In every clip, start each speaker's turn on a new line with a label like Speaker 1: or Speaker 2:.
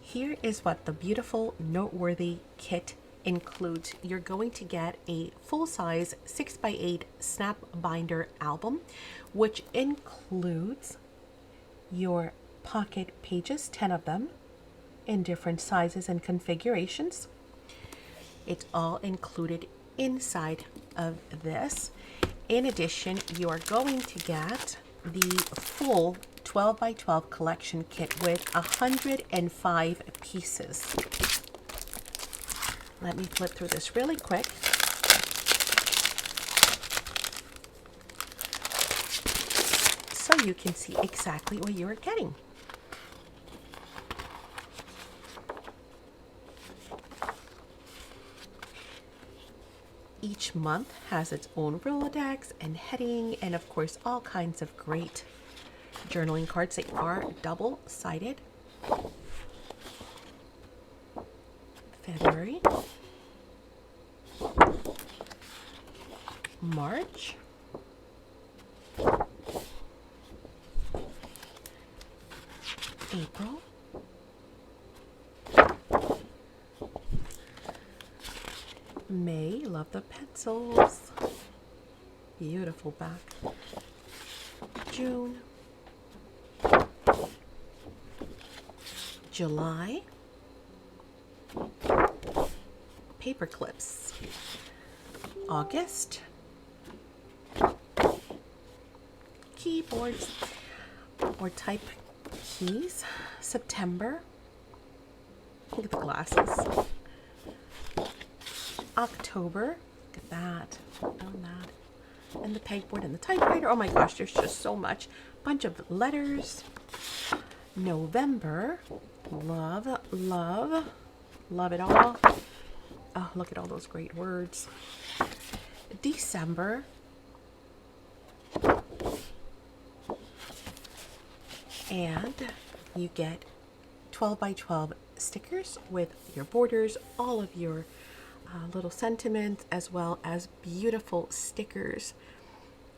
Speaker 1: Here is what the beautiful Noteworthy Kit includes. You're going to get a full-size 6x8 snap binder album, which includes your pocket pages, 10 of them, in different sizes and configurations. It's all included inside of this. In addition, you are going to get the full 12x12 collection kit with 105 pieces. Let me flip through this really quick. So you can see exactly what you are getting. Each month has its own Rolodex and heading, and of course all kinds of great journaling cards. They are double-sided. February, March, April, May, love the pencils, beautiful back, June, July, paper clips, August, keyboards or type keys, September, look at the glasses, October, look at that, on that, and the pegboard and the typewriter. Oh my gosh, there's just so much. Bunch of letters. November, love, love, love it all. Oh, look at all those great words. December, and you get 12x12 stickers with your borders, all of your little sentiments, as well as beautiful stickers.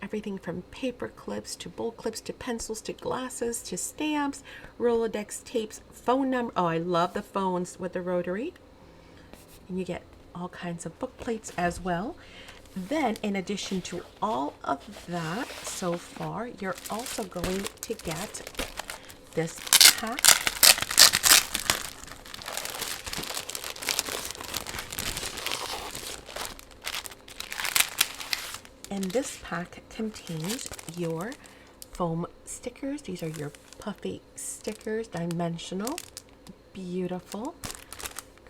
Speaker 1: Everything from paper clips to bowl clips to pencils to glasses to stamps, Rolodex tapes, phone number. Oh, I love the phones with the rotary. And you get all kinds of book plates as well. Then, in addition to all of that, so far, you're also going to get this pack. And this pack contains your foam stickers. These are your puffy stickers, dimensional, beautiful.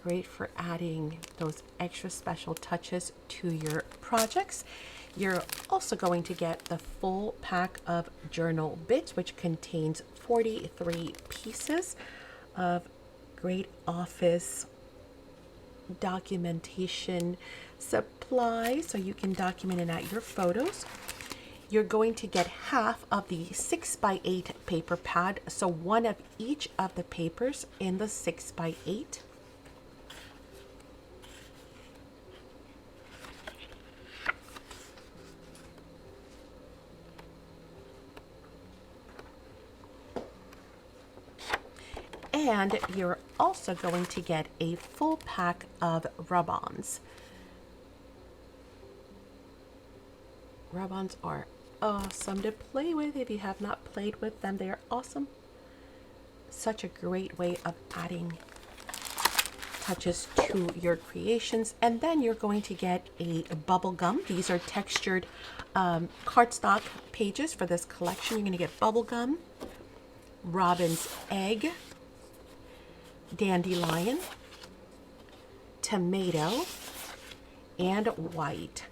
Speaker 1: Great for adding those extra special touches to your projects. You're also going to get the full pack of journal bits, which contains 43 pieces of great office documentation supplies, so you can document and add your photos. You're going to get half of the 6x8 paper pad, so one of each of the papers in the 6x8. And you're also going to get a full pack of rub-ons. Rub-ons are awesome to play with. If you have not played with them, they are awesome. Such a great way of adding touches to your creations. And then you're going to get a bubble gum. These are textured cardstock pages for this collection. You're going to get bubble gum, robin's egg, dandelion, tomato, and white.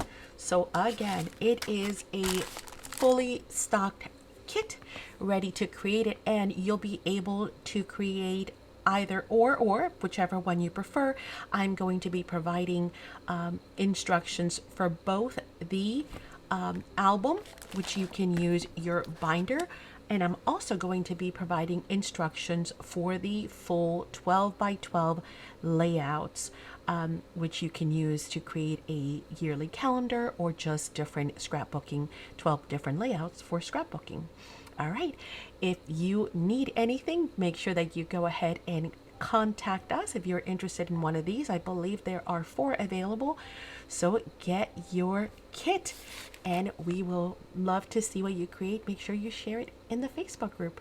Speaker 1: So again, it is a fully stocked kit ready to create it, and you'll be able to create either or whichever one you prefer. I'm going to be providing instructions for both the album, which you can use your binder, and I'm also going to be providing instructions for the full 12 by 12 layouts, which you can use to create a yearly calendar or just different scrapbooking, 12 different layouts for scrapbooking. All right, if you need anything, make sure that you go ahead and contact us if you're interested in one of these. I believe there are 4 available. So get your kit, and we will love to see what you create. Make sure you share it in the Facebook group.